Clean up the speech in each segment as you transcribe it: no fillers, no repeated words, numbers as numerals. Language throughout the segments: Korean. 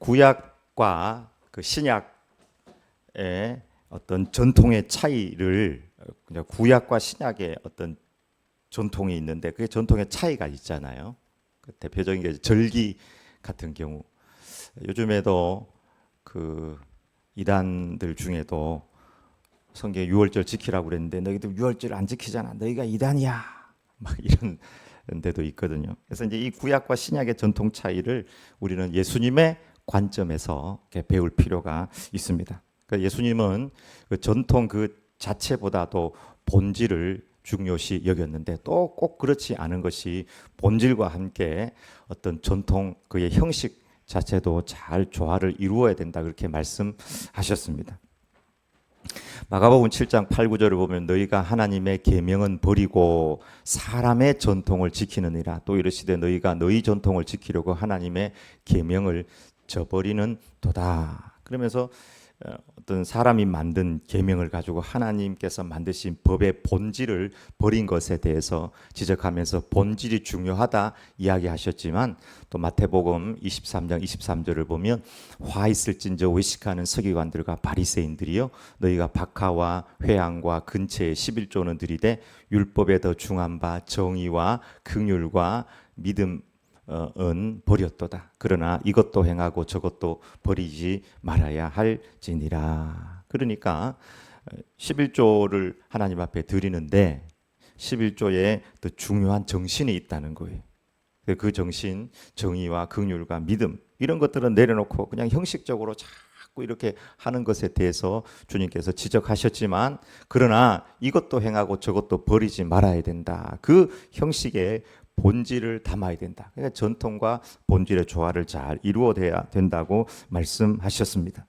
구약과 그 신약의 어떤 전통의 차이를 구약과 신약의 어떤 전통이 있는데 그게 전통의 차이가 있잖아요. 그 대표적인 게 절기 같은 경우 요즘에도 그 이단들 중에도 성경에 유월절 지키라고 그랬는데 너희들 유월절 안 지키잖아. 너희가 이단이야. 막 이런 데도 있거든요. 그래서 이제 이 구약과 신약의 전통 차이를 우리는 예수님의 관점에서 배울 필요가 있습니다. 그러니까 예수님은 그 전통 그 자체보다도 본질을 중요시 여겼는데 또 꼭 그렇지 않은 것이 본질과 함께 어떤 전통 그의 형식 자체도 잘 조화를 이루어야 된다 그렇게 말씀하셨습니다. 마가복음 7장 8, 9절을 보면 너희가 하나님의 계명은 버리고 사람의 전통을 지키느니라. 또 이르시되 너희가 너희 전통을 지키려고 하나님의 계명을 저버리는 도다. 그러면서 어떤 사람이 만든 계명을 가지고 하나님께서 만드신 법의 본질을 버린 것에 대해서 지적하면서 본질이 중요하다 이야기하셨지만 또 마태복음 23장 23절을 보면 화 있을진저 외식하는 서기관들과 바리새인들이요 너희가 박하와 회향과 근처에 11조는 들이되 율법에 더 중한 바 정의와 긍휼과 믿음 은 버렸도다. 그러나 이것도 행하고 저것도 버리지 말아야 할지니라. 그러니까 11조를 하나님 앞에 드리는데 11조에 더 중요한 정신이 있다는 거예요. 그 정신, 정의와 긍휼과 믿음 이런 것들은 내려놓고 그냥 형식적으로 자꾸 이렇게 하는 것에 대해서 주님께서 지적하셨지만 그러나 이것도 행하고 저것도 버리지 말아야 된다. 그 형식의 본질을 담아야 된다. 그러니까 전통과 본질의 조화를 잘 이루어야 된다고 말씀하셨습니다.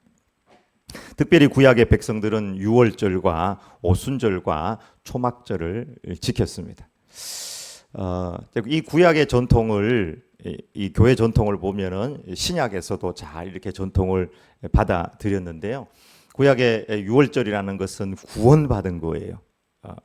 특별히 구약의 백성들은 유월절과 오순절과 초막절을 지켰습니다. 이 구약의 전통을 이 교회 전통을 보면은 신약에서도 잘 이렇게 전통을 받아들였는데요. 구약의 유월절이라는 것은 구원받은 거예요.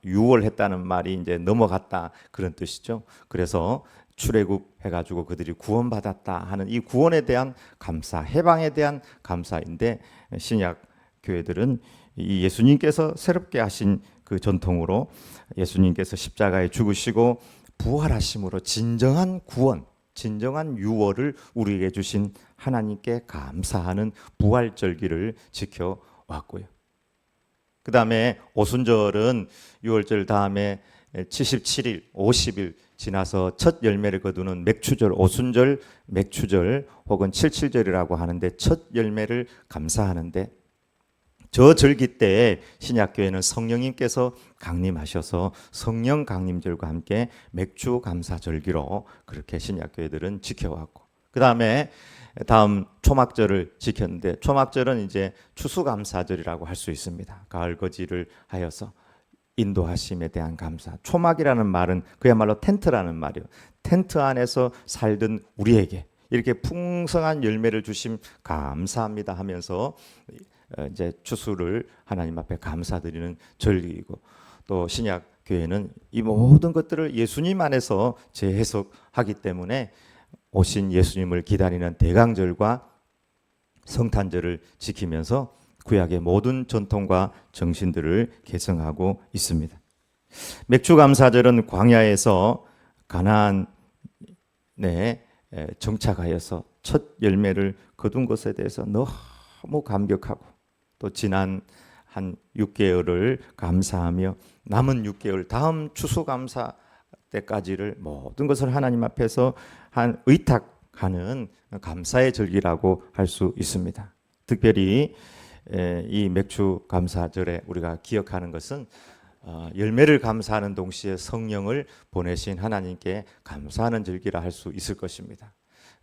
유월했다는 말이 이제 넘어갔다 그런 뜻이죠. 그래서 출애굽 해가지고 그들이 구원받았다 하는 이 구원에 대한 감사, 해방에 대한 감사인데 신약 교회들은 이 예수님께서 새롭게 하신 그 전통으로 예수님께서 십자가에 죽으시고 부활하심으로 진정한 구원, 진정한 유월을 우리에게 주신 하나님께 감사하는 부활절기를 지켜왔고요. 그 다음에 오순절은 6월절 다음에 77일, 50일 지나서 첫 열매를 거두는 맥추절, 오순절, 맥추절 혹은 77절이라고 하는데 첫 열매를 감사하는데 저 절기 때 신약교회는 성령님께서 강림하셔서 성령 강림절과 함께 맥주 감사절기로 그렇게 신약교회들은 지켜왔고 그 다음에 다음 초막절을 지켰는데 초막절은 이제 추수감사절이라고 할 수 있습니다. 가을거지를 하여서 인도하심에 대한 감사. 초막이라는 말은 그야말로 텐트라는 말이에요. 텐트 안에서 살던 우리에게 이렇게 풍성한 열매를 주심 감사합니다 하면서 이제 추수를 하나님 앞에 감사드리는 절기이고 또 신약 교회는 이 모든 것들을 예수님 안에서 재해석하기 때문에 오신 예수님을 기다리는 대강절과 성탄절을 지키면서 구약의 모든 전통과 정신들을 계승하고 있습니다. 맥주감사절은 광야에서 가나안에 정착하여서 첫 열매를 거둔 것에 대해서 너무 감격하고 또 지난 한 6개월을 감사하며 남은 6개월 다음 추수감사 때까지를 모든 것을 하나님 앞에서 한 의탁하는 감사의 절기라고 할 수 있습니다. 특별히 이 맥주 감사절에 우리가 기억하는 것은 열매를 감사하는 동시에 성령을 보내신 하나님께 감사하는 절기라 할 수 있을 것입니다.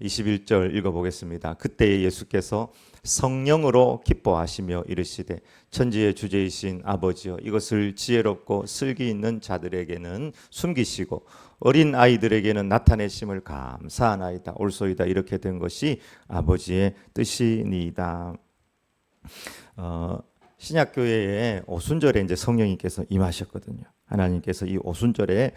21절 읽어보겠습니다. 그때 예수께서 성령으로 기뻐하시며 이르시되 천지의 주제이신 아버지여 이것을 지혜롭고 슬기 있는 자들에게는 숨기시고 어린 아이들에게는 나타내심을 감사하나이다. 옳소이다. 이렇게 된 것이 아버지의 뜻이니이다. 신약교회에 오순절에 이제 성령님께서 임하셨거든요. 하나님께서 이 오순절에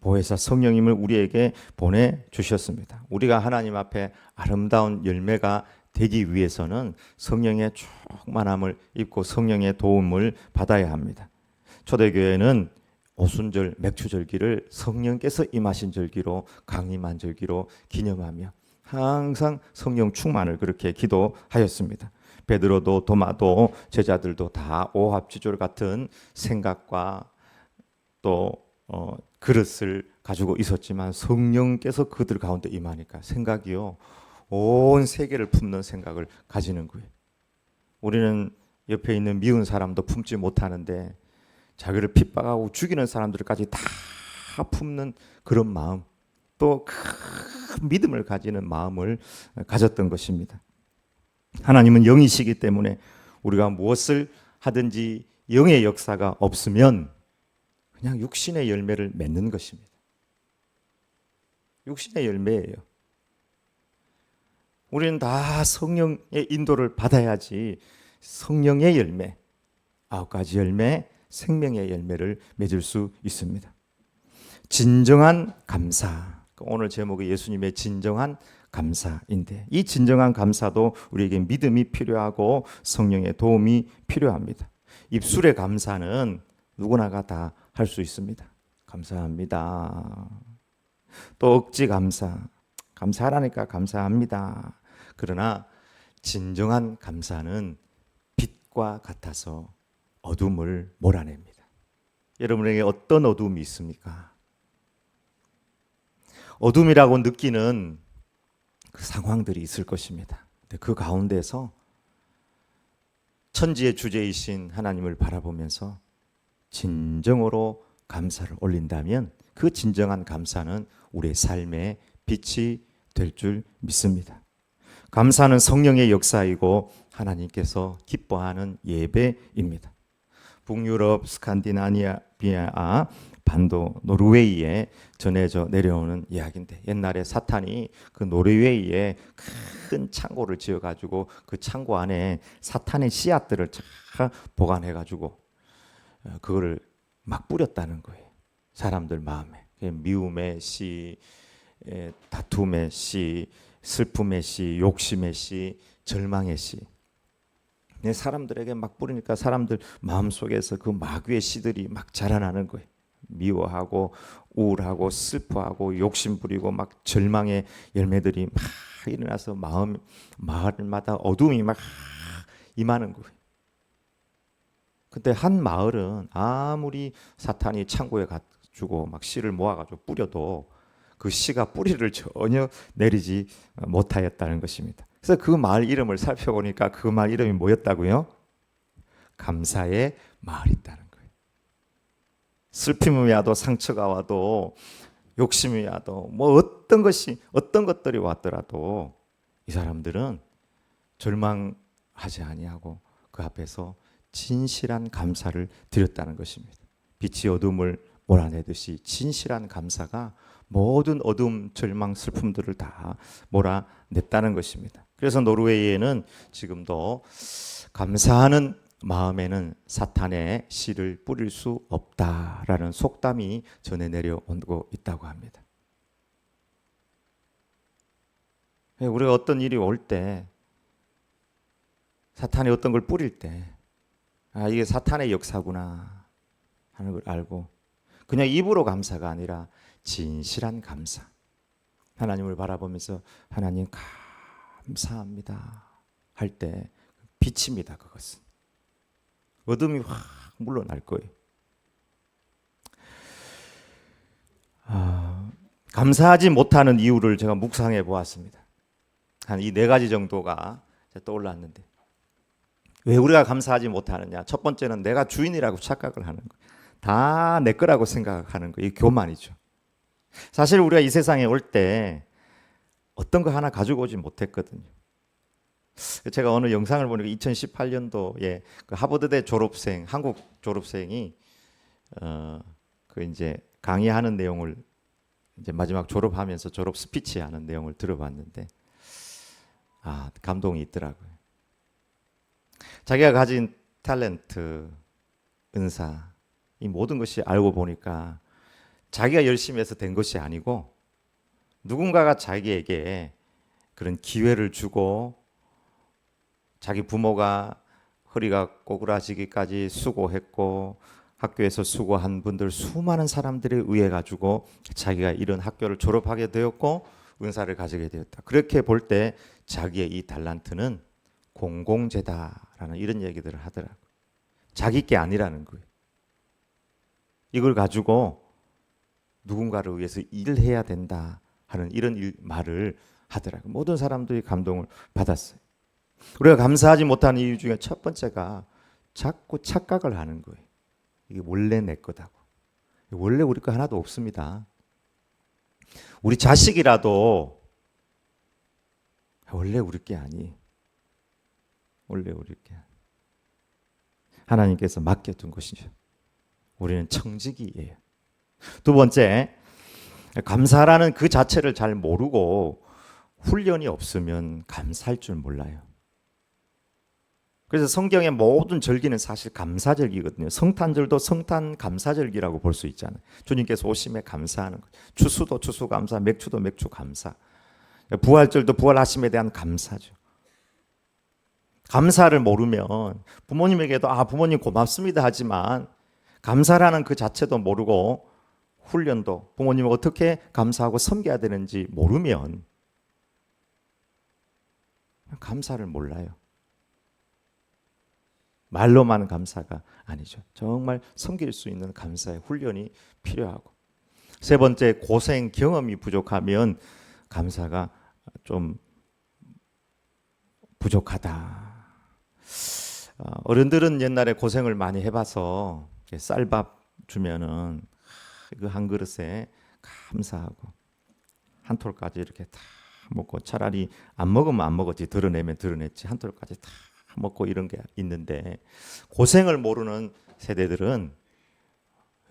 보혜사 성령님을 우리에게 보내주셨습니다. 우리가 하나님 앞에 아름다운 열매가 되기 위해서는 성령의 충만함을 입고 성령의 도움을 받아야 합니다. 초대교회는 오순절 맥추절기를 성령께서 임하신 절기로 강림한 절기로 기념하며 항상 성령 충만을 그렇게 기도하였습니다. 베드로도 도마도 제자들도 다 오합지졸 같은 생각과 또 그릇을 가지고 있었지만 성령께서 그들 가운데 임하니까 생각이요 온 세계를 품는 생각을 가지는 거예요. 우리는 옆에 있는 미운 사람도 품지 못하는데 자기를 핍박하고 죽이는 사람들까지 다 품는 그런 마음, 또 큰 믿음을 가지는 마음을 가졌던 것입니다. 하나님은 영이시기 때문에 우리가 무엇을 하든지 영의 역사가 없으면 그냥 육신의 열매를 맺는 것입니다. 육신의 열매예요. 우리는 다 성령의 인도를 받아야지 성령의 열매, 9가지 열매, 생명의 열매를 맺을 수 있습니다. 진정한 감사. 오늘 제목이 예수님의 진정한 감사인데 이 진정한 감사도 우리에게 믿음이 필요하고 성령의 도움이 필요합니다. 입술의 감사는 누구나가 다 할 수 있습니다. 감사합니다. 또 억지 감사. 감사하라니까 감사합니다. 그러나 진정한 감사는 빛과 같아서 어둠을 몰아냅니다. 여러분에게 어떤 어둠이 있습니까? 어둠이라고 느끼는 그 상황들이 있을 것입니다. 근데 그 가운데서 천지의 주제이신 하나님을 바라보면서 진정으로 감사를 올린다면 그 진정한 감사는 우리의 삶의 빛이 될 줄 믿습니다. 감사는 성령의 역사이고 하나님께서 기뻐하는 예배입니다. 북유럽, 스칸디나비아 반도 노르웨이에 전해져 내려오는 이야기인데 옛날에 사탄이 그 노르웨이에 큰 창고를 지어가지고 그 창고 안에 사탄의 씨앗들을 잘 보관해가지고 그거를 막 뿌렸다는 거예요. 사람들 마음에 미움의 씨, 다툼의 씨, 슬픔의 씨, 욕심의 씨, 절망의 씨. 사람들에게 막 뿌리니까 사람들 마음속에서 그 마귀의 씨들이 막 자라나는 거예요. 미워하고 우울하고 슬퍼하고 욕심 부리고 막 절망의 열매들이 막 일어나서 마을마다 어둠이 막 임하는 거예요. 그때 한 마을은 아무리 사탄이 창고에 가지고 막 씨를 모아가지고 뿌려도 그 씨가 뿌리를 전혀 내리지 못하였다는 것입니다. 그래서 그 마을 이름을 살펴보니까 그 마을 이름이 뭐였다고요? 감사의 마을이었다는 거예요. 슬픔이 와도 상처가 와도 욕심이 와도 뭐 어떤 것들이 왔더라도 이 사람들은 절망하지 아니하고 그 앞에서 진실한 감사를 드렸다는 것입니다. 빛이 어둠을 몰아내듯이 진실한 감사가 모든 어둠, 절망, 슬픔들을 다 몰아냈다는 것입니다. 그래서 노르웨이에는 지금도 감사하는 마음에는 사탄의 씨를 뿌릴 수 없다라는 속담이 전해 내려오고 있다고 합니다. 우리가 어떤 일이 올 때, 사탄이 어떤 걸 뿌릴 때, 이게 사탄의 역사구나 하는 걸 알고 그냥 입으로 감사가 아니라 진실한 감사. 하나님을 바라보면서 하나님 감사합니다 할 때 빛입니다. 그것은. 어둠이 확 물러날 거예요. 감사하지 못하는 이유를 제가 묵상해 보았습니다. 한 이 4가지 정도가 떠올랐는데 왜 우리가 감사하지 못하느냐? 첫 번째는 내가 주인이라고 착각을 하는 거예요. 다 내 거라고 생각하는 거예요. 이 교만이죠. 사실 우리가 이 세상에 올 때 어떤 거 하나 가지고 오지 못했거든요. 제가 어느 영상을 보니까 2018년도에 그 하버드대 졸업생, 한국 졸업생이 그 이제 강의하는 내용을 이제 마지막 졸업하면서 졸업 스피치 하는 내용을 들어봤는데 감동이 있더라고요. 자기가 가진 탤런트, 은사, 이 모든 것이 알고 보니까 자기가 열심히 해서 된 것이 아니고 누군가가 자기에게 그런 기회를 주고 자기 부모가 허리가 꼬꾸라지기까지 수고했고 학교에서 수고한 분들 수많은 사람들에 의해 가지고 자기가 이런 학교를 졸업하게 되었고 은사를 가지게 되었다. 그렇게 볼 때 자기의 이 달란트는 공공재다라는 이런 얘기들을 하더라고요. 자기 게 아니라는 거예요. 이걸 가지고 누군가를 위해서 일해야 된다 하는 이런 말을 하더라고요. 모든 사람들이 감동을 받았어요. 우리가 감사하지 못하는 이유 중에 첫 번째가 자꾸 착각을 하는 거예요. 이게 원래 내 거다고. 원래 우리 거 하나도 없습니다. 우리 자식이라도 원래 우리 게 아니. 원래 우리 게 아니. 하나님께서 맡겨둔 것이죠. 우리는 청지기예요. 두 번째, 감사라는 그 자체를 잘 모르고 훈련이 없으면 감사할 줄 몰라요. 그래서 성경의 모든 절기는 사실 감사절기거든요. 성탄절도 성탄 감사절기라고 볼 수 있잖아요. 주님께서 오심에 감사하는 것. 추수도 추수 감사, 맥주도 맥주 감사. 부활절도 부활하심에 대한 감사죠. 감사를 모르면 부모님에게도 부모님 고맙습니다 하지만 감사라는 그 자체도 모르고 훈련도 부모님을 어떻게 감사하고 섬겨야 되는지 모르면 감사를 몰라요. 말로만 감사가 아니죠. 정말 섬길 수 있는 감사의 훈련이 필요하고. 세 번째, 고생 경험이 부족하면 감사가 좀 부족하다. 어른들은 옛날에 고생을 많이 해봐서 쌀밥 주면은 그 한 그릇에 감사하고 한 톨까지 이렇게 다 먹고 차라리 안 먹으면 안 먹었지 드러내면 드러냈지 한 톨까지 다 먹고 이런 게 있는데 고생을 모르는 세대들은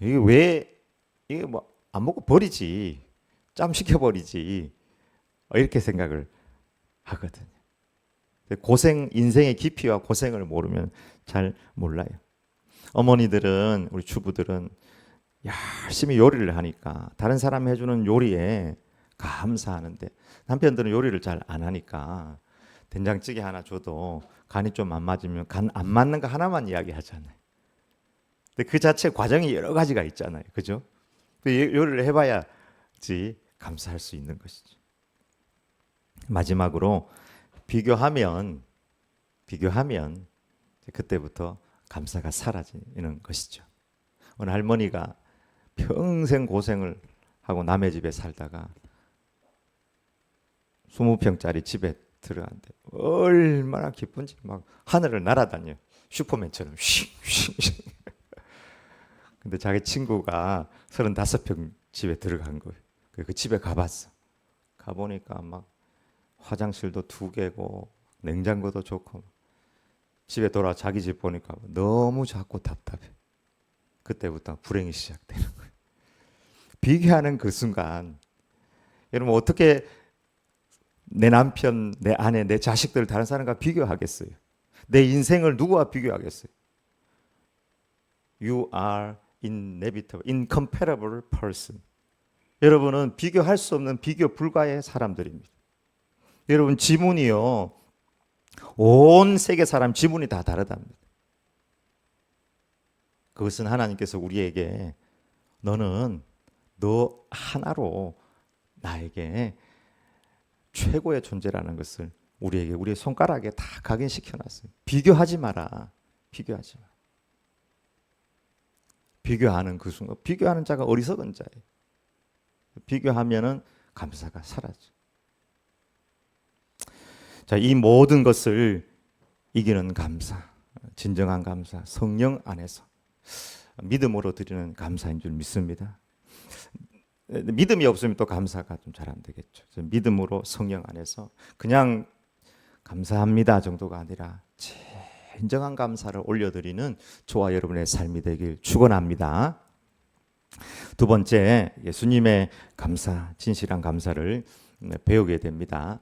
이게 뭐 안 먹고 버리지 짬 시켜 버리지 이렇게 생각을 하거든요. 고생 인생의 깊이와 고생을 모르면 잘 몰라요. 어머니들은 우리 주부들은 열심히 요리를 하니까 다른 사람이 해주는 요리에 감사하는데 남편들은 요리를 잘 안 하니까 된장찌개 하나 줘도 간이 좀 안 맞으면 간 안 맞는 거 하나만 이야기하잖아요. 근데 그 자체 과정이 여러 가지가 있잖아요. 그죠? 요리를 해봐야지 감사할 수 있는 것이죠. 마지막으로 비교하면 그때부터 감사가 사라지는 것이죠. 어느 할머니가 평생 고생을 하고 남의 집에 살다가 20평짜리 집에 들어간대. 얼마나 기쁜지 막 하늘을 날아다녀. 슈퍼맨처럼 쉬쉬쉬. 근데 자기 친구가 35평 집에 들어간 거예요. 그 집에 가봤어. 가보니까 막 화장실도 2개고 냉장고도 좋고 집에 돌아 자기 집 보니까 너무 작고 답답해. 그때부터 불행이 시작되는 거예요. 비교하는 그 순간 여러분 어떻게 내 남편, 내 아내, 내 자식들을 다른 사람과 비교하겠어요? 내 인생을 누구와 비교하겠어요? You are inevitable, incomparable person. 여러분은 비교할 수 없는 비교 불가의 사람들입니다. 여러분 지문이요. 온 세계 사람 지문이 다 다르답니다. 그것은 하나님께서 우리에게 너는 너 하나로 나에게 최고의 존재라는 것을 우리에게 우리의 손가락에 다 각인시켜놨어요. 비교하지 마라. 비교하지 마. 비교하는 그 순간 비교하는 자가 어리석은 자예요. 비교하면은 감사가 사라져. 자, 이 모든 것을 이기는 감사, 진정한 감사, 성령 안에서 믿음으로 드리는 감사인 줄 믿습니다. 믿음이 없으면 또 감사가 좀 잘 안 되겠죠. 믿음으로 성령 안에서 그냥 감사합니다 정도가 아니라 진정한 감사를 올려드리는 저와 여러분의 삶이 되길 축원합니다. 두 번째, 예수님의 감사, 진실한 감사를 배우게 됩니다.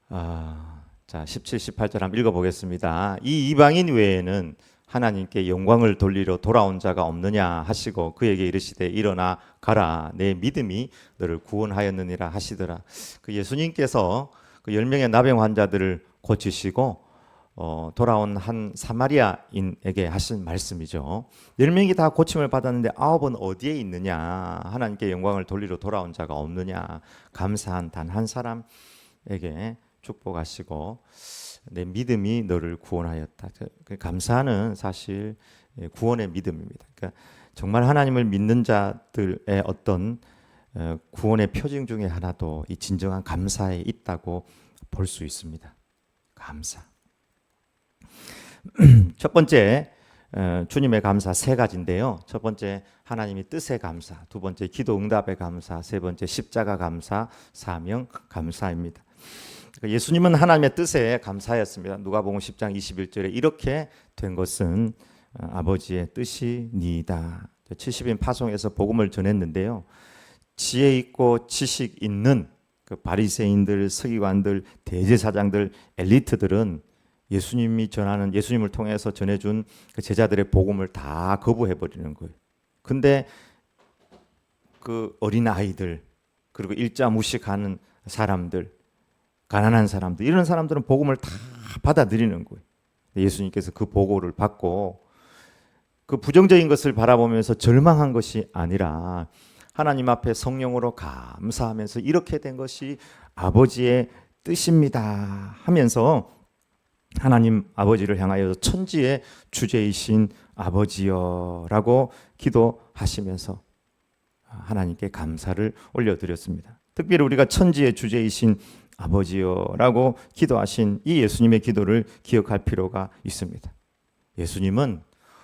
자, 17, 18절 한번 읽어보겠습니다. 이 이방인 외에는 하나님께 영광을 돌리러 돌아온 자가 없느냐 하시고 그에게 이르시되 일어나 가라 내 믿음이 너를 구원하였느니라 하시더라. 그 예수님께서 그 10명의 나병 환자들을 고치시고 돌아온 한 사마리아인에게 하신 말씀이죠. 10명이 다 고침을 받았는데 9은 어디에 있느냐? 하나님께 영광을 돌리러 돌아온 자가 없느냐? 감사한 단 한 사람에게 축복하시고 내 믿음이 너를 구원하였다. 감사는 사실 구원의 믿음입니다. 그러니까 정말 하나님을 믿는 자들의 어떤 구원의 표징 중에 하나도 이 진정한 감사에 있다고 볼 수 있습니다. 감사. 첫 번째 주님의 감사 세 가지인데요. 첫 번째 하나님의 뜻의 감사, 두 번째 기도 응답의 감사, 세 번째 십자가 감사, 사명 감사입니다. 예수님은 하나님의 뜻에 감사했습니다. 누가복음 10장 21절에 이렇게 된 것은 아버지의 뜻이니이다. 70인 파송에서 복음을 전했는데요. 지혜 있고 지식 있는 그 바리새인들, 서기관들, 대제사장들, 엘리트들은 예수님이 전하는 예수님을 통해서 전해준 그 제자들의 복음을 다 거부해 버리는 거예요. 근데 그 어린 아이들 그리고 일자 무식하는 사람들, 가난한 사람들 이런 사람들은 복음을 다 받아들이는 거예요. 예수님께서 그 보고를 받고 그 부정적인 것을 바라보면서 절망한 것이 아니라 하나님 앞에 성령으로 감사하면서 이렇게 된 것이 아버지의 뜻입니다 하면서 하나님 아버지를 향하여 천지의 주제이신 아버지여라고 기도하시면서 하나님께 감사를 올려드렸습니다. 특별히 우리가 천지의 주제이신 아버지여라고 기도하신 이 예수님의 기도를 기억할 필요가 있습니다. 예수님은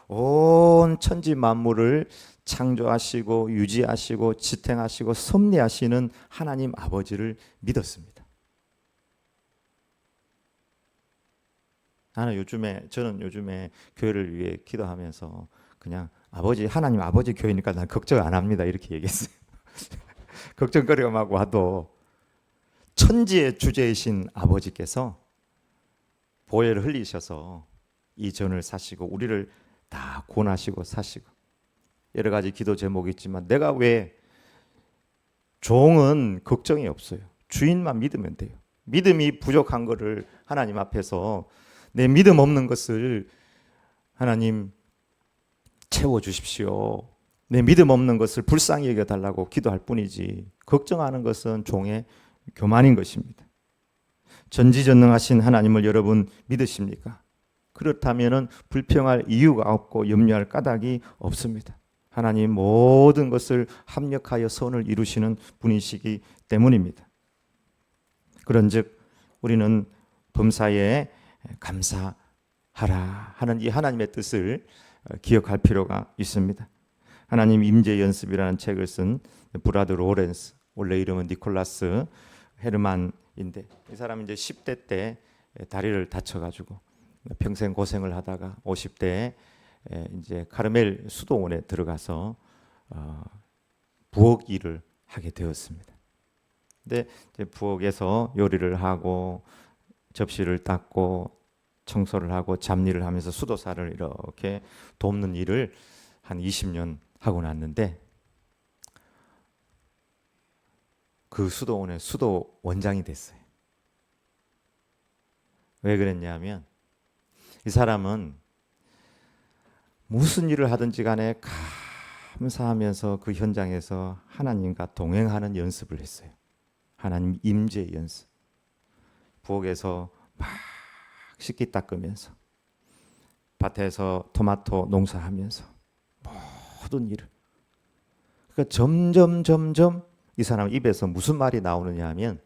온 천지 만물을 창조하시고 유지하시고 지탱하시고 섭리하시는 하나님 아버지를 믿었습니다. 저는 요즘에 교회를 위해 기도하면서 그냥 하나님 아버지 교회니까 난 걱정 안 합니다 이렇게 얘기했어요. 걱정거리만 와도 천지의 주제이신 아버지께서 보혈을 흘리셔서 이 전을 사시고 우리를 다 구원하시고 사시고 여러 가지 기도 제목이 있지만 내가 왜 종은 걱정이 없어요. 주인만 믿으면 돼요. 믿음이 부족한 거를 하나님 앞에서 내 믿음 없는 것을 하나님 채워주십시오. 내 믿음 없는 것을 불쌍히 여겨달라고 기도할 뿐이지 걱정하는 것은 종의 교만인 것입니다. 전지전능하신 하나님을 여러분 믿으십니까? 그렇다면 불평할 이유가 없고 염려할 까닭이 없습니다. 하나님 모든 것을 합력하여 선을 이루시는 분이시기 때문입니다. 그런즉 우리는 범사에 감사하라 하는 이 하나님의 뜻을 기억할 필요가 있습니다. 하나님 임재 연습이라는 책을 쓴 브라더 로렌스, 원래 이름은 니콜라스 헤르만인데 이 사람이 이제 10대 때 다리를 다쳐가지고 평생 고생을 하다가 50대에 이제 카르멜 수도원에 들어가서 부엌 일을 하게 되었습니다. 근데 이제 부엌에서 요리를 하고 접시를 닦고 청소를 하고 잡일을 하면서 수도사를 이렇게 돕는 일을 한 20년 하고 났는데 그 수도원의 수도 원장이 됐어요. 왜 그랬냐면 이 사람은 무슨 일을 하든지 간에 감사하면서 그 현장에서 하나님과 동행하는 연습을 했어요. 하나님 임재 연습. 부엌에서 막 식기 닦으면서 밭에서 토마토 농사하면서 모든 일을. 그러니까 점점 이 사람 입에서 무슨 말이 나오느냐 하면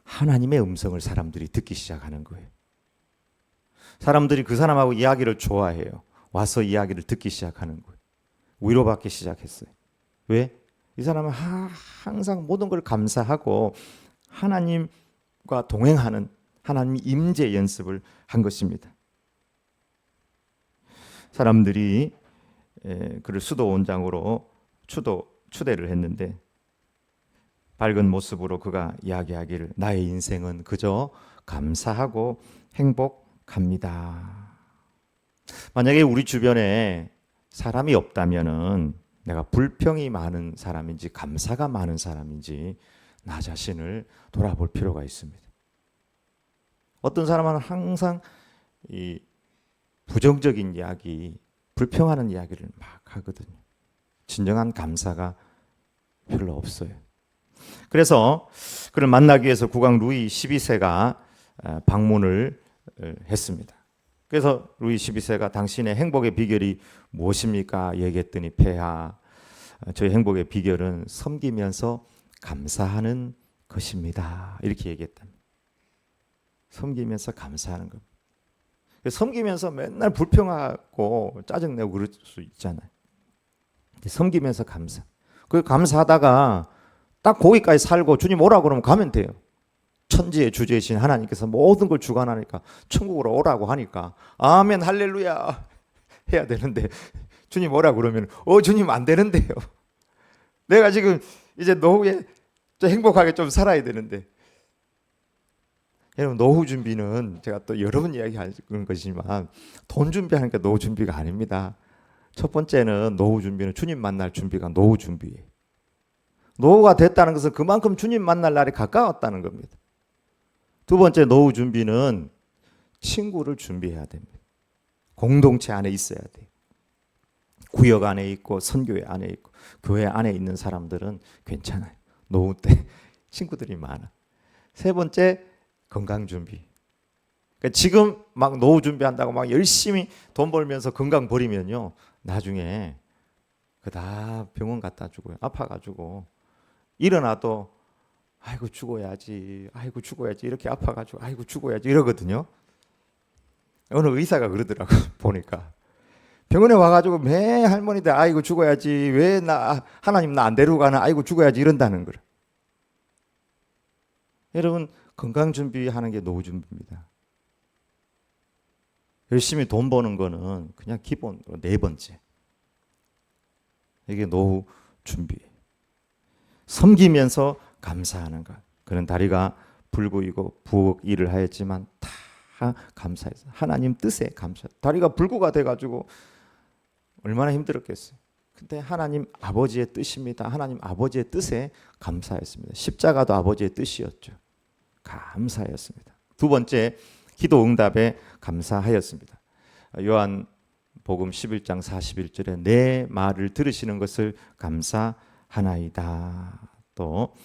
하나님의 음성을 사람들이 듣기 시작하는 거예요. 사람들이 그 사람하고 이야기를 좋아해요. 와서 이야기를 듣기 시작하는 거예요. 위로받기 시작했어요. 왜? 이 사람은 항상 모든 걸 감사하고 하나님과 동행하는 하나님 임재 연습을 한 것입니다. 사람들이 그를 수도 원장으로 추대를 했는데 밝은 모습으로 그가 이야기하기를 나의 인생은 그저 감사하고 행복합니다. 만약에 우리 주변에 사람이 없다면은 내가 불평이 많은 사람인지 감사가 많은 사람인지 나 자신을 돌아볼 필요가 있습니다. 어떤 사람은 항상 이 부정적인 이야기, 불평하는 이야기를 막 하거든요. 진정한 감사가 별로 없어요. 그래서 그를 만나기 위해서 국왕 루이 12세가 방문을 했습니다. 그래서 루이 12세가 당신의 행복의 비결이 무엇입니까? 얘기했더니 폐하, 저의 행복의 비결은 섬기면서 감사하는 것입니다. 이렇게 얘기했답니다. 섬기면서 감사하는 겁니다. 섬기면서 맨날 불평하고 짜증내고 그럴 수 있잖아요. 섬기면서 감사. 그 감사하다가 딱 거기까지 살고 주님 오라고 그러면 가면 돼요. 천지의 주제이신 하나님께서 모든 걸 주관하니까 천국으로 오라고 하니까 아멘 할렐루야 해야 되는데 주님 오라고 그러면 주님 안 되는데요. 내가 지금 이제 노후에 좀 행복하게 좀 살아야 되는데. 여러분 노후 준비는 제가 또 여러 번 이야기하는 것이지만 돈 준비하니까 노후 준비가 아닙니다. 첫 번째는 노후 준비는 주님 만날 준비가 노후 준비예요. 노후가 됐다는 것은 그만큼 주님 만날 날이 가까웠다는 겁니다. 두 번째 노후 준비는 친구를 준비해야 됩니다. 공동체 안에 있어야 돼요. 구역 안에 있고 선교회 안에 있고 교회 안에 있는 사람들은 괜찮아요. 노후 때 친구들이 많아. 세 번째 건강 준비. 그러니까 지금 막 노후 준비한다고 막 열심히 돈 벌면서 건강 버리면요. 나중에 다 병원 갖다 주고요. 아파가지고 일어나도 아이고 죽어야지, 아이고 죽어야지 이렇게 아파가지고 아이고 죽어야지 이러거든요. 어느 의사가 그러더라고 보니까 병원에 와가지고 매 할머니들 아이고 죽어야지 왜 나 하나님 나 안 데리고 가나 아이고 죽어야지 이런다는 거라. 여러분 건강 준비하는 게 노후 준비입니다. 열심히 돈 버는 거는 그냥 기본으로 네 번째. 이게 노후 준비예요. 섬기면서 감사하는 것. 그는 다리가 불구이고 부엌 일을 하였지만 다 감사해서 하나님 뜻에 감사. 다리가 불구가 돼가지고 얼마나 힘들었겠어요. 근데 하나님 아버지의 뜻입니다. 하나님 아버지의 뜻에 감사했습니다. 십자가도 아버지의 뜻이었죠. 감사했습니다. 두 번째 기도 응답에 감사하였습니다. 요한복음 11장 41절에 내 말을 들으시는 것을 감사하나이다. 또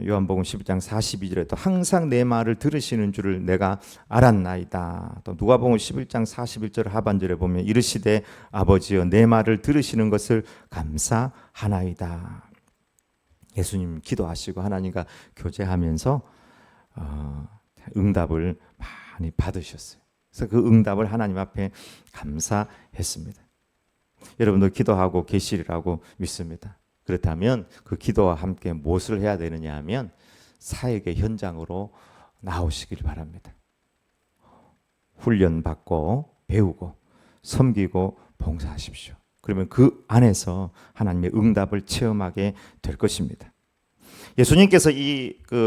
요한복음 11장 42절에 또 항상 내 말을 들으시는 줄을 내가 알았나이다. 또 누가복음 11장 41절 하반절에 보면 이르시되 아버지여 내 말을 들으시는 것을 감사하나이다. 예수님 기도하시고 하나님과 교제하면서 응답을 많이 받으셨어요. 그래서 그 응답을 하나님 앞에 감사했습니다. 여러분도 기도하고 계시리라고 믿습니다. 그렇다면 그 기도와 함께 무엇을 해야 되느냐 하면 사역의 현장으로 나오시길 바랍니다. 훈련받고 배우고 섬기고 봉사하십시오. 그러면 그 안에서 하나님의 응답을 체험하게 될 것입니다. 예수님께서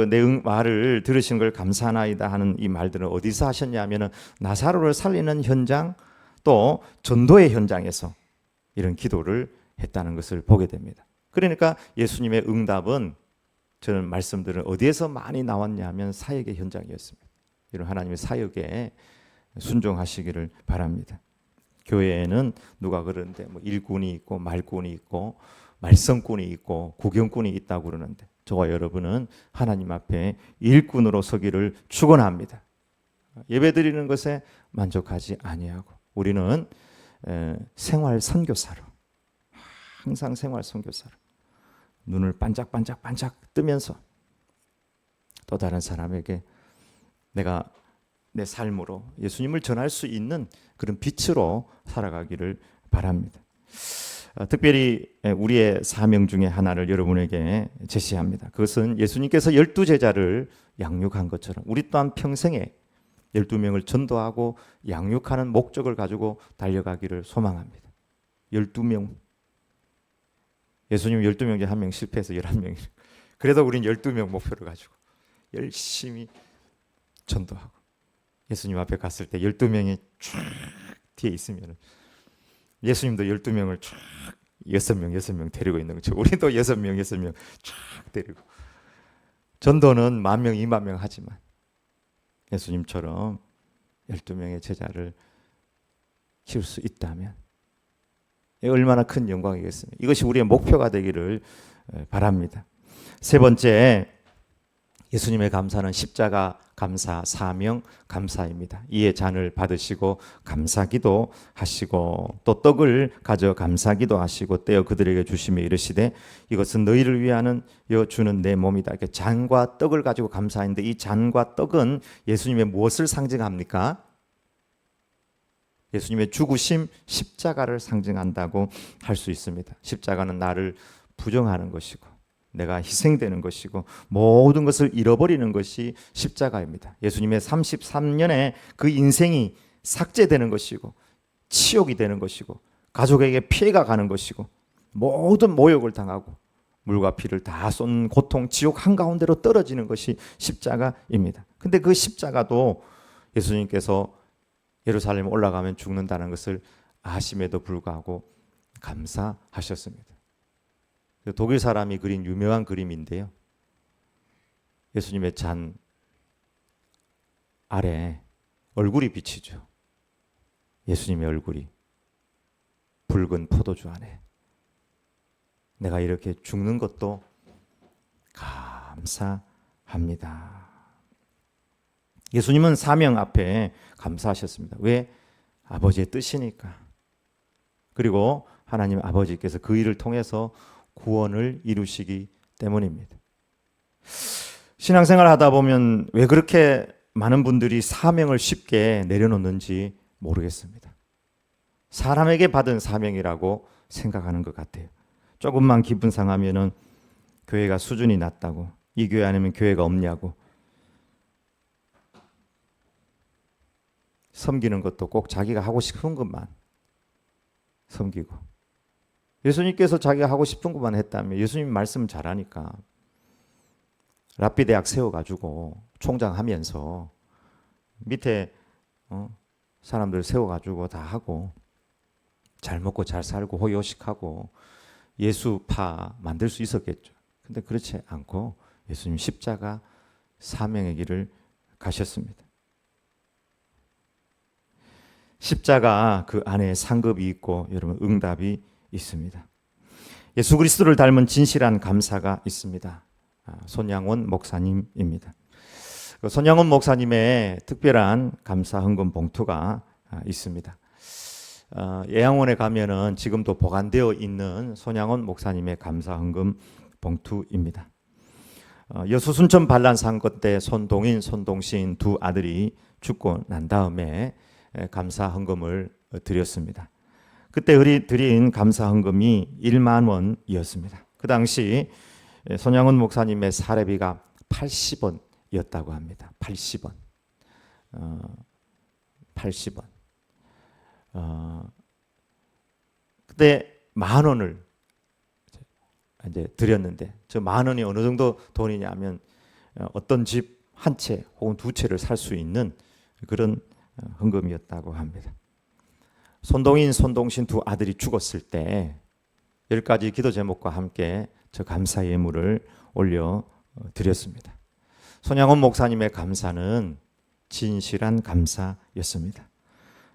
내 말을 들으신 걸 감사하나이다 하는 이 말들은 어디서 하셨냐면은 나사로를 살리는 현장 또 전도의 현장에서 이런 기도를 했다는 것을 보게 됩니다. 그러니까 예수님의 응답은 저는 말씀들은 어디에서 많이 나왔냐면 사역의 현장이었습니다. 이런 하나님의 사역에 순종하시기를 바랍니다. 교회에는 누가 그러는데 뭐 일꾼이 있고 말꾼이 있고 말썽꾼이 있고 구경꾼이 있다고 그러는데 저와 여러분은 하나님 앞에 일꾼으로 서기를 축원합니다. 예배드리는 것에 만족하지 아니하고 우리는 생활 선교사로 항상 생활 선교사로 눈을 반짝반짝 뜨면서 또 다른 사람에게 내가 내 삶으로 예수님을 전할 수 있는 그런 빛으로 살아가기를 바랍니다. 특별히 우리의 사명 중에 하나를 여러분에게 제시합니다. 그것은 예수님께서 12제자를 양육한 것처럼 우리 또한 평생에 12명을 전도하고 양육하는 목적을 가지고 달려가기를 소망합니다. 12명. 예수님 12명 중에 한 명 실패해서 11명이. 그래도 우린 12명 목표를 가지고 열심히 전도하고 예수님 앞에 갔을 때 12명이 쫙 뒤에 있으면 예수님도 12명을 쫙 6명 데리고 있는 거죠. 우리도 6명 쫙 데리고 전도는 10,000명, 20,000명 하지만 예수님처럼 12명의 제자를 키울 수 있다면 얼마나 큰 영광이겠습니까? 이것이 우리의 목표가 되기를 바랍니다. 세 번째, 예수님의 감사는 십자가 감사, 사명 감사입니다. 이에 잔을 받으시고 감사기도 하시고 또 떡을 가져 감사기도 하시고 떼어 그들에게 주시며 이르시되 이것은 너희를 위하여 주는 내 몸이다. 이렇게 잔과 떡을 가지고 감사하는데 이 잔과 떡은 예수님의 무엇을 상징합니까? 예수님의 죽으심, 십자가를 상징한다고 할 수 있습니다. 십자가는 나를 부정하는 것이고 내가 희생되는 것이고 모든 것을 잃어버리는 것이 십자가입니다. 예수님의 33년의 그 인생이 삭제되는 것이고 치욕이 되는 것이고 가족에게 피해가 가는 것이고 모든 모욕을 당하고 물과 피를 다 쏜 고통, 지옥 한가운데로 떨어지는 것이 십자가입니다. 근데 그 십자가도 예수님께서 예루살렘 올라가면 죽는다는 것을 아심에도 불구하고 감사하셨습니다. 독일 사람이 그린 유명한 그림인데요. 예수님의 잔 아래 얼굴이 비치죠. 예수님의 얼굴이 붉은 포도주 안에 내가 이렇게 죽는 것도 감사합니다. 예수님은 사명 앞에 감사하셨습니다. 왜? 아버지의 뜻이니까. 그리고 하나님 아버지께서 그 일을 통해서 구원을 이루시기 때문입니다. 신앙생활 하다 보면 왜 그렇게 많은 분들이 사명을 쉽게 내려놓는지 모르겠습니다. 사람에게 받은 사명이라고 생각하는 것 같아요. 조금만 기분 상하면은 교회가 수준이 낮다고, 이 교회 아니면 교회가 없냐고, 섬기는 것도 꼭 자기가 하고 싶은 것만 섬기고, 예수님께서 자기가 하고 싶은 것만 했다면 예수님 말씀 잘하니까 랍비 대학 세워가지고 총장하면서 밑에 사람들 세워가지고 다 하고 잘 먹고 잘 살고 호요식하고 예수파 만들 수 있었겠죠. 근데 그렇지 않고 예수님 십자가 사명의 길을 가셨습니다. 십자가 그 안에 상급이 있고 여러분 응답이 있습니다. 예수 그리스도를 닮은 진실한 감사가 있습니다. 손양원 목사님입니다. 손양원 목사님의 특별한 감사 헌금 봉투가 있습니다. 예양원에 가면은 지금도 보관되어 있는 손양원 목사님의 감사 헌금 봉투입니다. 여수 순천 반란 사건 때 손동인, 손동신 두 아들이 죽고 난 다음에 감사 헌금을 드렸습니다. 그때 드린 감사 헌금이 1만 원이었습니다. 그 당시 손양원 목사님의 사례비가 80원이었다고 합니다. 80원. 80원. 그때 10,000원을 이제 드렸는데 저 10,000원이 어느 정도 돈이냐면 어떤 집 한 채 혹은 두 채를 살 수 있는 그런 헌금이었다고 합니다. 손동인, 손동신 두 아들이 죽었을 때 10가지 기도 제목과 함께 저 감사 예물을 올려 드렸습니다. 손양원 목사님의 감사는 진실한 감사였습니다.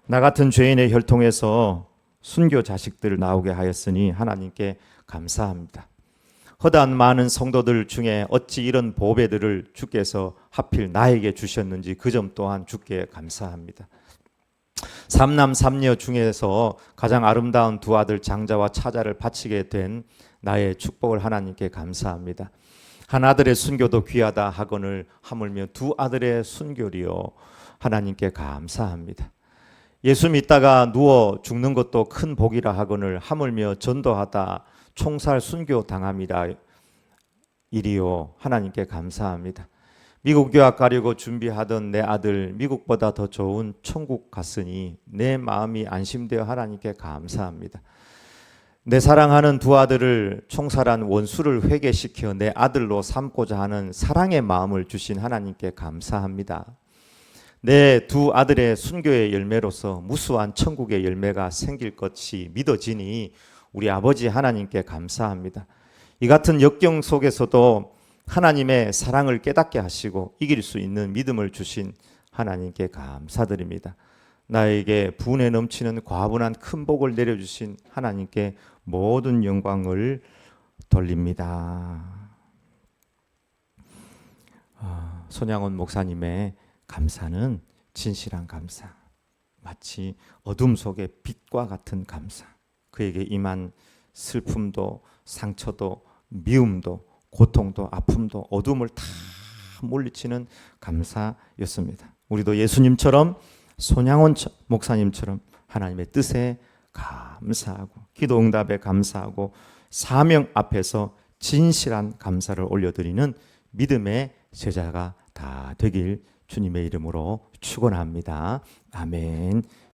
나 같은 죄인의 혈통에서 순교 자식들을 나오게 하였으니 하나님께 감사합니다. 허다한 많은 성도들 중에 어찌 이런 보배들을 주께서 하필 나에게 주셨는지 그 점 또한 주께 감사합니다. 삼남 삼녀 중에서 가장 아름다운 두 아들 장자와 차자를 바치게 된 나의 축복을 하나님께 감사합니다. 한 아들의 순교도 귀하다 하거늘 하물며 두 아들의 순교리요 하나님께 감사합니다. 예수 믿다가 누워 죽는 것도 큰 복이라 하거늘 하물며 전도하다 총살 순교 당함이라 이리요 하나님께 감사합니다. 미국 유학 가려고 준비하던 내 아들 미국보다 더 좋은 천국 갔으니 내 마음이 안심되어 하나님께 감사합니다. 내 사랑하는 두 아들을 총살한 원수를 회개시켜 내 아들로 삼고자 하는 사랑의 마음을 주신 하나님께 감사합니다. 내 두 아들의 순교의 열매로서 무수한 천국의 열매가 생길 것이 믿어지니 우리 아버지 하나님께 감사합니다. 이 같은 역경 속에서도 하나님의 사랑을 깨닫게 하시고 이길 수 있는 믿음을 주신 하나님께 감사드립니다. 나에게 분에 넘치는 과분한 큰 복을 내려주신 하나님께 모든 영광을 돌립니다. 손양원 목사님의 감사는 진실한 감사, 마치 어둠 속의 빛과 같은 감사. 그에게 임한 슬픔도 상처도 미움도 고통도 아픔도 어둠을 다 물리치는 감사였습니다. 우리도 예수님처럼 손양원 목사님처럼 하나님의 뜻에 감사하고 기도 응답에 감사하고 사명 앞에서 진실한 감사를 올려드리는 믿음의 제자가 다 되길 주님의 이름으로 축원합니다. 아멘.